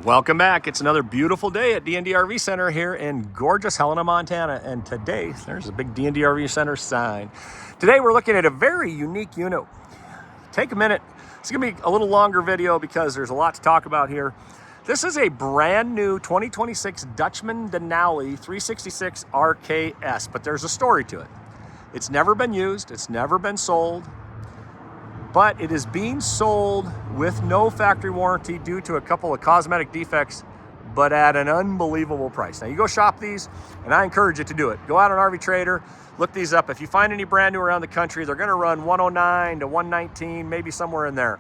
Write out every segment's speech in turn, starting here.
Welcome back. It's another beautiful day at D&D RV Center here in gorgeous Helena, Montana. And today, there's a big D&D RV Center sign. Today, we're looking at a very unique unit. Take a minute. It's going to be a little longer video because there's a lot to talk about here. This is a brand new 2026 Dutchman Denali 366 RKS, but there's a story to it. It's never been used. It's never been sold. But it is being sold with no factory warranty due to a couple of cosmetic defects, but at an unbelievable price. Now you go shop these, and I encourage you to do it. Go out on RV Trader, look these up. If you find any brand new around the country, they're gonna run 109 to 119, maybe somewhere in there.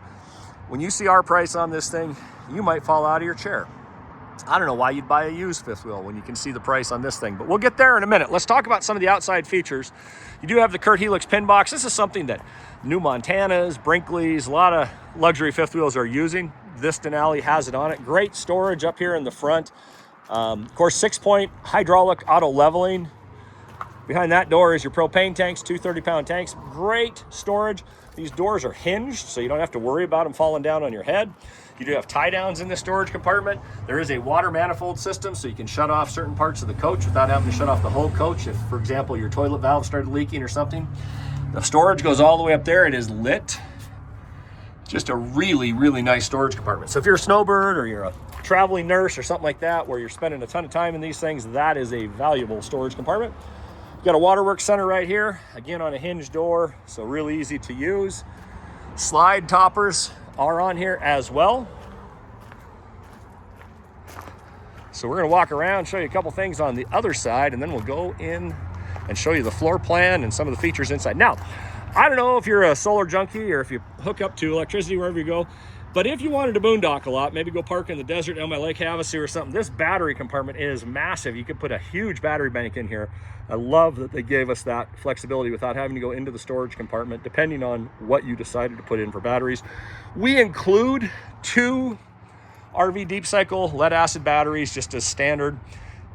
When you see our price on this thing, you might fall out of your chair. I don't know why you'd buy a used fifth wheel when you can see the price on this thing, but we'll get there in a minute. Let's talk about some of the outside features. You do have the Kurt Helix pin box. This is something that New Montanas, Brinkley's, a lot of luxury fifth wheels are using. This Denali has it on it. Great storage up here in the front. Of course, 6-point hydraulic auto leveling. Behind that door is your propane tanks, 2 30-pound tanks. Great storage. These doors are hinged, so you don't have to worry about them falling down on your head. You do have tie downs in the storage compartment. There is a water manifold system, so you can shut off certain parts of the coach without having to shut off the whole coach if, for example, your toilet valve started leaking or something. The storage goes all the way up there. It is lit. Just a really, really nice storage compartment. So if you're a snowbird or you're a traveling nurse or something like that, where you're spending a ton of time in these things, that is a valuable storage compartment. You've got a waterworks center right here, again on a hinge door, so really easy to use. Slide toppers are on here as well. So we're gonna walk around, show you a couple things on the other side, and then we'll go in and show you the floor plan and some of the features inside. Now, I don't know if you're a solar junkie or if you hook up to electricity wherever you go, but if you wanted to boondock a lot, maybe go park in the desert down by Lake Havasu or something, this battery compartment is massive. You could put a huge battery bank in here. I love that they gave us that flexibility without having to go into the storage compartment, depending on what you decided to put in for batteries. We include 2 RV deep cycle lead acid batteries just as standard.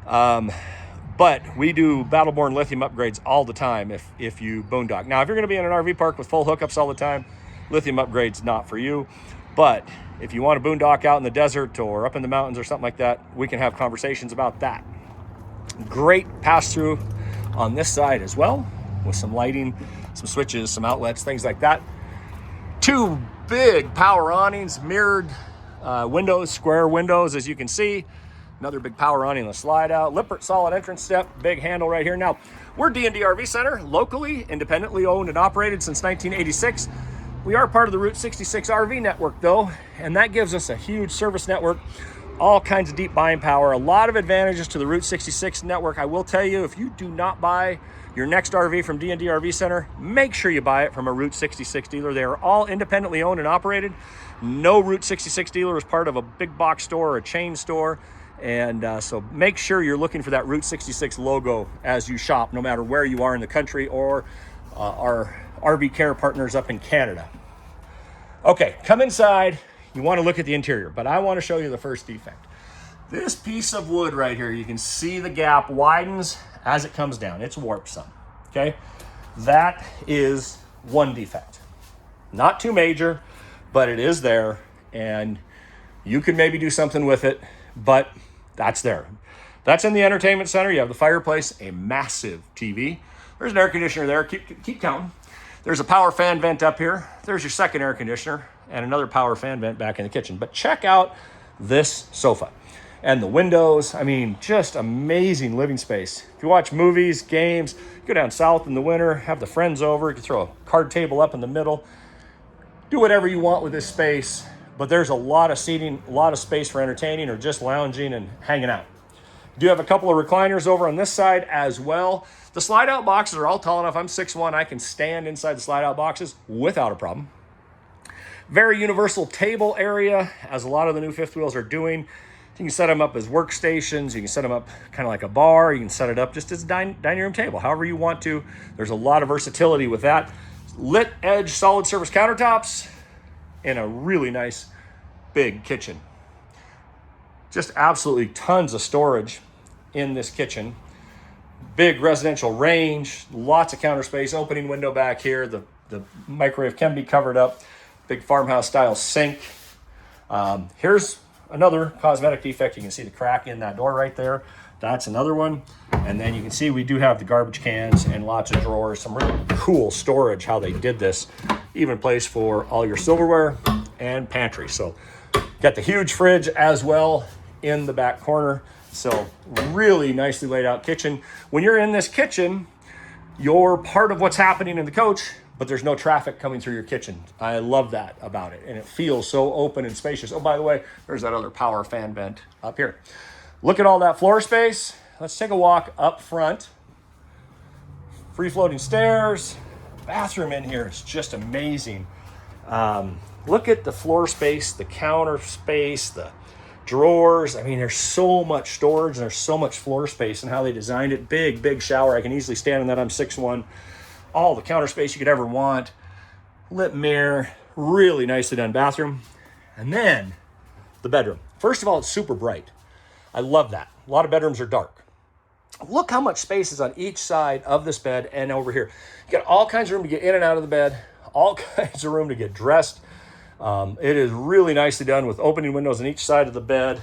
But we do Battleborn lithium upgrades all the time if you boondock. Now, if you're gonna be in an RV park with full hookups all the time, lithium upgrade's not for you. But if you want to boondock out in the desert or up in the mountains or something like that, we can have conversations about that. Great pass-through on this side as well, with some lighting, some switches, some outlets, things like that. 2 big power awnings, mirrored windows, square windows, as you can see. Another big power awning, the slide out. Lippert solid entrance step, big handle right here. Now, we're D&D RV Center, locally, independently owned and operated since 1986. We are part of the Route 66 RV network though, and that gives us a huge service network, all kinds of deep buying power, a lot of advantages to the Route 66 network. I will tell you, if you do not buy your next RV from D&D RV Center, make sure you buy it from a Route 66 dealer. They are all independently owned and operated. No Route 66 dealer is part of a big box store or a chain store. And so make sure you're looking for that Route 66 logo as you shop, no matter where you are in the country or our RV care partners up in Canada. Okay, come inside. You want to look at the interior, but I want to show you the first defect. This piece of wood right here, you can see the gap widens as it comes down. It's warped some, okay? That is one defect. Not too major, but it is there, and you could maybe do something with it, but that's there. That's in the entertainment center. You have the fireplace, a massive TV. There's an air conditioner there. Keep counting. There's a power fan vent up here. There's your second air conditioner and another power fan vent back in the kitchen. But check out this sofa and the windows. I mean, just amazing living space. If you watch movies, games, go down south in the winter, have the friends over, you can throw a card table up in the middle. Do whatever you want with this space, but there's a lot of seating, a lot of space for entertaining or just lounging and hanging out. You do have a couple of recliners over on this side as well. The slide out boxes are all tall enough. I'm 6'1", I can stand inside the slide out boxes without a problem. Very universal table area, as a lot of the new fifth wheels are doing. You can set them up as workstations. You can set them up kind of like a bar. You can set it up just as a dining room table, however you want to. There's a lot of versatility with that. Lit edge solid surface countertops in a really nice big kitchen. Just absolutely tons of storage in this kitchen. Big residential range, lots of counter space, opening window back here. The microwave can be covered up. Big farmhouse style sink. Here's another cosmetic defect. You can see the crack in that door right there. That's another one. And then you can see we do have the garbage cans and lots of drawers, some really cool storage, how they did this. Even place for all your silverware and pantry. So got the huge fridge as well in the back corner. So really nicely laid out kitchen. When you're in this kitchen, you're part of what's happening in the coach, but there's no traffic coming through your kitchen. I love that about it. And it feels so open and spacious. Oh, by the way, there's that other power fan vent up here. Look at all that floor space. Let's take a walk up front. Free floating stairs. Bathroom in here is just amazing. Look at the floor space, the counter space, the drawers. I mean, there's so much storage and there's so much floor space and how they designed it. Big shower. I can easily stand in that. I'm 6'1". All the counter space you could ever want. Lit mirror. Really nicely done bathroom. And then the bedroom. First of all, it's super bright. I love that. A lot of bedrooms are dark. Look how much space is on each side of this bed and over here. You got all kinds of room to get in and out of the bed, all kinds of room to get dressed. It is really nicely done with opening windows on each side of the bed.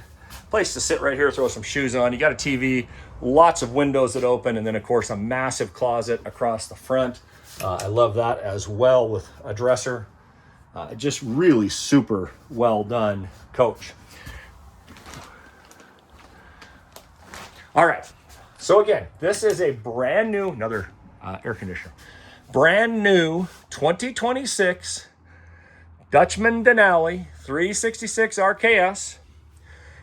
Place to sit right here, throw some shoes on. You got a TV, lots of windows that open, and then of course a massive closet across the front. I love that as well with a dresser. Just really super well done coach. All right, so again, this is a brand new, another air conditioner, brand new 2026 Dutchman Denali 366 RKS.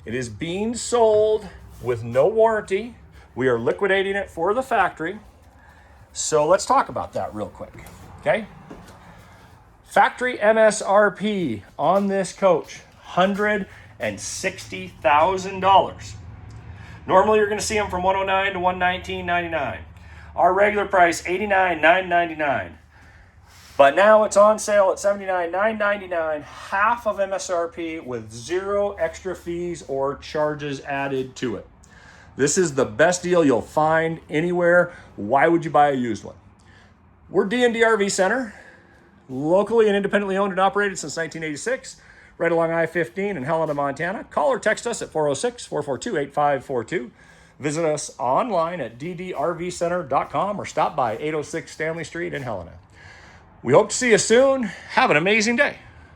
It is being sold with no warranty. We are liquidating it for the factory. So let's talk about that real quick, okay? Factory MSRP on this coach, $160,000. Normally, you're going to see them from $109 to $119.99. Our regular price, $89,999. But now it's on sale at $79,999, half of MSRP with zero extra fees or charges added to it. This is the best deal you'll find anywhere. Why would you buy a used one? We're D&D RV Center, locally and independently owned and operated since 1986. Right along I-15 in Helena, Montana. Call or text us at 406-442-8542. Visit us online at ddrvcenter.com or stop by 806 Stanley Street in Helena. We hope to see you soon. Have an amazing day.